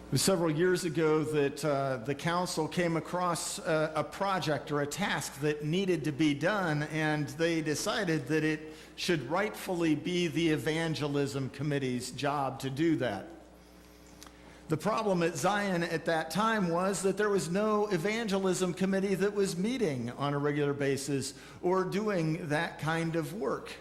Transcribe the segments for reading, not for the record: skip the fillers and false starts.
It was several years ago that the council came across a project or a task that needed to be done, and they decided that it should rightfully be the evangelism committee's job to do that. The problem at Zion at that time was that there was no evangelism committee that was meeting on a regular basis or doing that kind of work.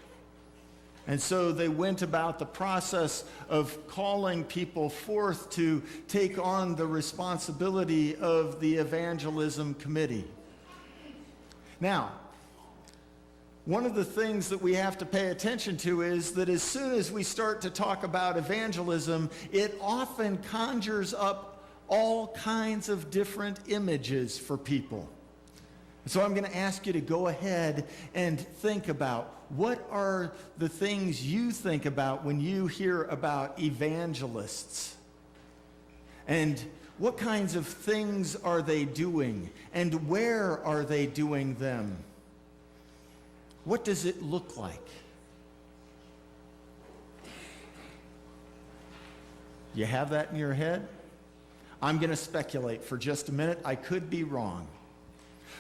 And so they went about the process of calling people forth to take on the responsibility of the evangelism committee. Now, one of the things that we have to pay attention to is that as soon as we start to talk about evangelism, it often conjures up all kinds of different images for people. So I'm going to ask you to go ahead and think about what are the things you think about when you hear about evangelists? And what kinds of things are they doing? And where are they doing them? What does it look like? You have that in your head? I'm going to speculate for just a minute. I could be wrong.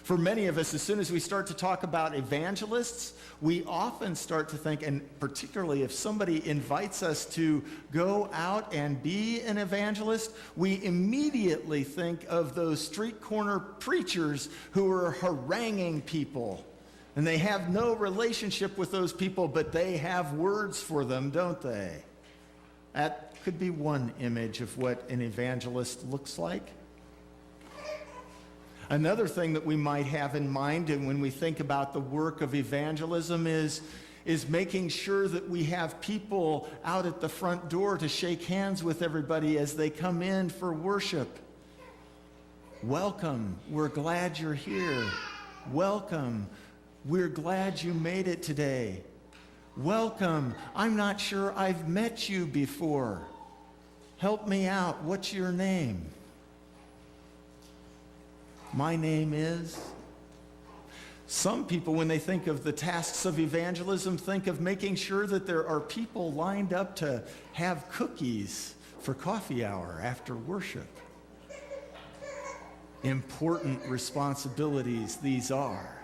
For many of us, as soon as we start to talk about evangelists, we often start to think, and particularly if somebody invites us to go out and be an evangelist, we immediately think of those street corner preachers who are haranguing people. And they have no relationship with those people, but they have words for them, don't they? That could be one image of what an evangelist looks like. Another thing that we might have in mind, and when we think about the work of evangelism, is making sure that we have people out at the front door to shake hands with everybody as they come in for worship. Welcome. We're glad you're here. Welcome. We're glad you made it today. Welcome. I'm not sure I've met you before. Help me out. What's your name? My name is. Some people, when they think of the tasks of evangelism, think of making sure that there are people lined up to have cookies for coffee hour after worship. Important responsibilities these are.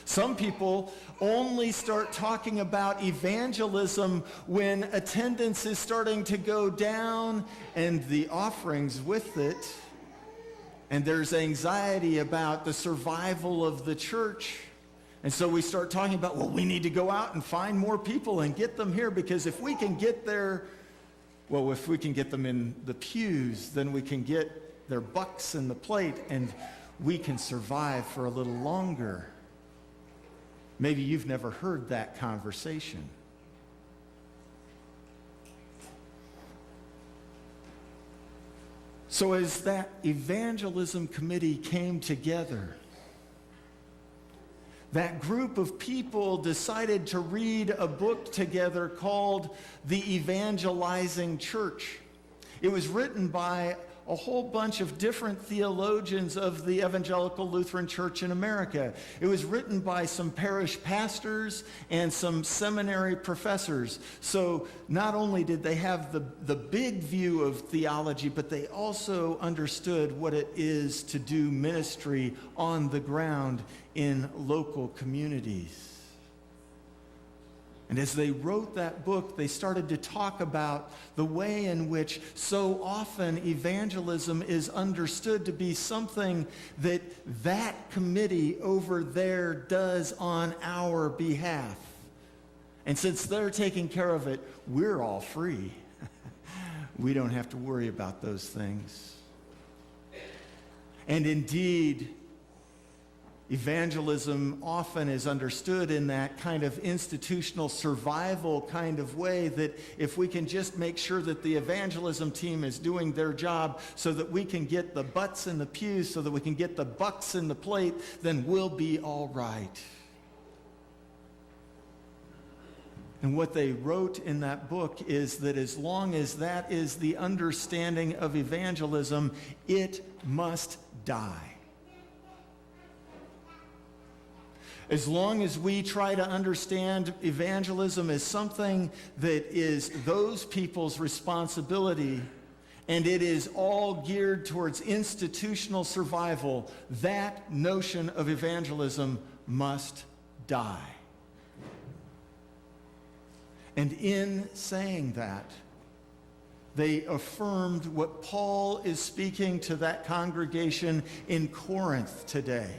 Some people only start talking about evangelism when attendance is starting to go down and the offerings with it. And there's anxiety about the survival of the church. And so we start talking about, well, we need to go out and find more people and get them here, because if we can get there, well, if we can get them in the pews, then we can get their bucks in the plate and we can survive for a little longer. Maybe you've never heard that conversation. So as that evangelism committee came together, that group of people decided to read a book together called The Evangelizing Church. It was written by a whole bunch of different theologians of the Evangelical Lutheran Church in America. It was written by some parish pastors and some seminary professors. So not only did they have the big view of theology, but they also understood what it is to do ministry on the ground in local communities. And as they wrote that book, they started to talk about the way in which so often evangelism is understood to be something that committee over there does on our behalf. And since they're taking care of it, we're all free. We don't have to worry about those things. And indeed, evangelism often is understood in that kind of institutional survival kind of way, that if we can just make sure that the evangelism team is doing their job so that we can get the butts in the pews, so that we can get the bucks in the plate, then we'll be all right. And what they wrote in that book is that as long as that is the understanding of evangelism, it must die. As long as we try to understand evangelism as something that is those people's responsibility, and it is all geared towards institutional survival, that notion of evangelism must die. And in saying that, they affirmed what Paul is speaking to that congregation in Corinth today.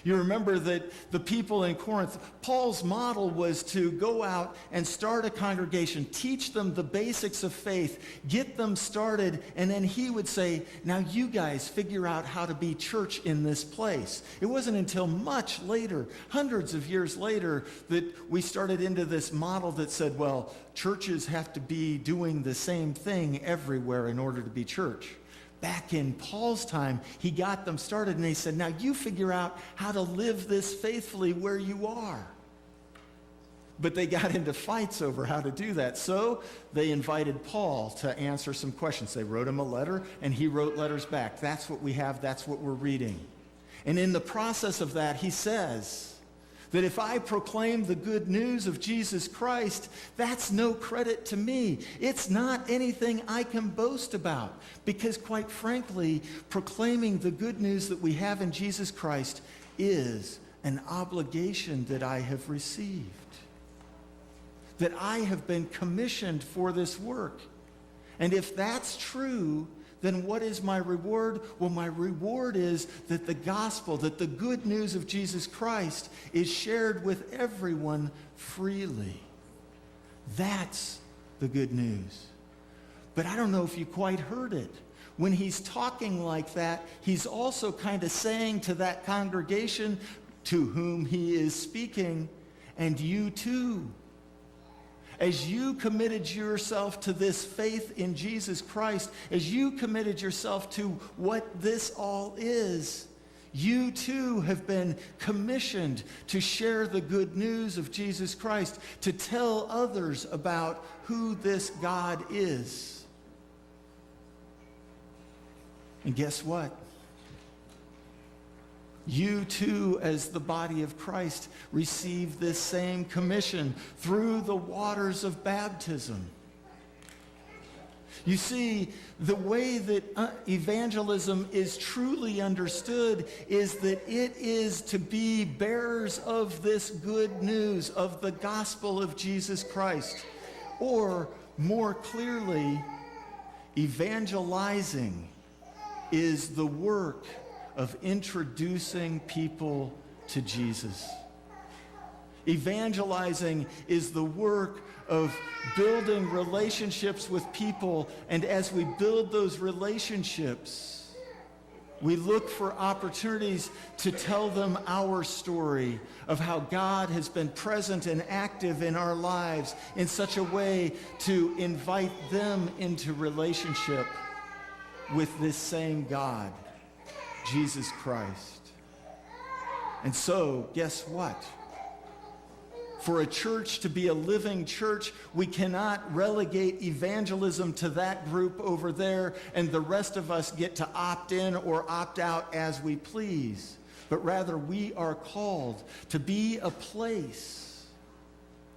You remember that the people in Corinth, Paul's model was to go out and start a congregation, teach them the basics of faith, get them started, and then he would say, now you guys figure out how to be church in this place. It wasn't until much later, hundreds of years later, that we started into this model that said, well, churches have to be doing the same thing everywhere in order to be church. Back in Paul's time, he got them started and they said, now you figure out how to live this faithfully where you are. But they got into fights over how to do that. So they invited Paul to answer some questions. They wrote him a letter and he wrote letters back. That's what we have. That's what we're reading. And in the process of that, he says that if I proclaim the good news of Jesus Christ, that's no credit to me. It's not anything I can boast about, because quite frankly, proclaiming the good news that we have in Jesus Christ is an obligation that I have received, that I have been commissioned for this work. And if that's true, then what is my reward? Well, my reward is that the gospel, that the good news of Jesus Christ is shared with everyone freely. That's the good news. But I don't know if you quite heard it. When he's talking like that, he's also kind of saying to that congregation to whom he is speaking, and you too, as you committed yourself to this faith in Jesus Christ, as you committed yourself to what this all is, you too have been commissioned to share the good news of Jesus Christ, to tell others about who this God is. And guess what? You too, as the body of Christ, receive this same commission through the waters of baptism. You see, the way that evangelism is truly understood is that it is to be bearers of this good news, of the gospel of Jesus Christ. Or, more clearly, evangelizing is the work of introducing people to Jesus. Evangelizing is the work of building relationships with people, and as we build those relationships, we look for opportunities to tell them our story of how God has been present and active in our lives in such a way to invite them into relationship with this same God, Jesus Christ. And so, guess what? For a church to be a living church, we cannot relegate evangelism to that group over there and the rest of us get to opt in or opt out as we please. But rather, we are called to be a place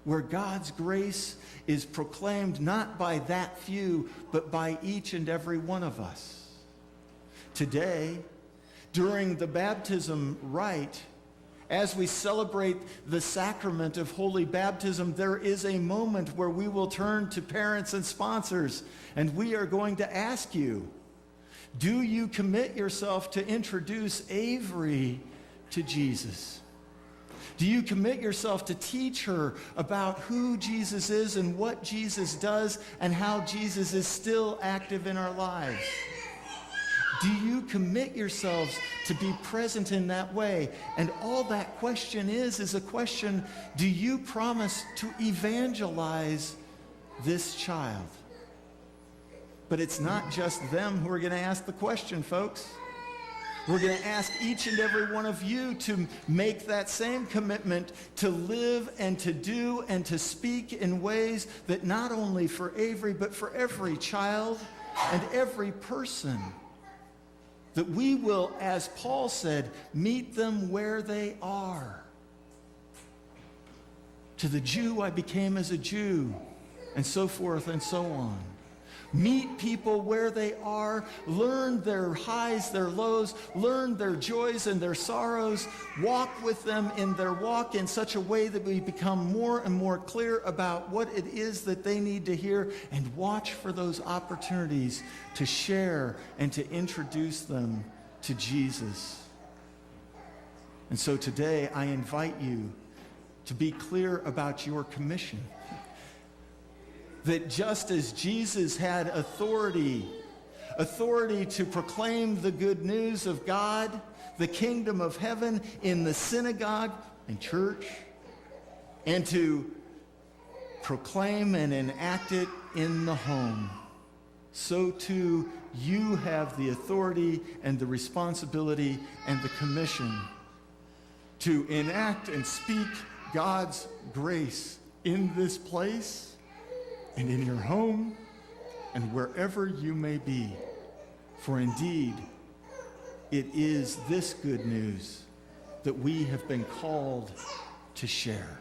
where God's grace is proclaimed not by that few, but by each and every one of us. Today, during the baptism rite, as we celebrate the sacrament of holy baptism, there is a moment where we will turn to parents and sponsors, and we are going to ask you, do you commit yourself to introduce Avery to Jesus? Do you commit yourself to teach her about who Jesus is and what Jesus does and how Jesus is still active in our lives? Do you commit yourselves to be present in that way? And all that question is a question, do you promise to evangelize this child? But it's not just them who are going to ask the question, folks. We're going to ask each and every one of you to make that same commitment to live and to do and to speak in ways that not only for Avery, but for every child and every person, that we will, as Paul said, meet them where they are. To the Jew I became as a Jew, and so forth and so on. Meet people where they are. Learn their highs, their lows. Learn their joys and their sorrows. Walk with them in their walk in such a way that we become more and more clear about what it is that they need to hear, and watch for those opportunities to share and to introduce them to Jesus. And so today I invite you to be clear about your commission. That just as Jesus had authority to proclaim the good news of God, the kingdom of heaven in the synagogue and church, and to proclaim and enact it in the home, so too you have the authority and the responsibility and the commission to enact and speak God's grace in this place and in your home and wherever you may be. For indeed, it is this good news that we have been called to share.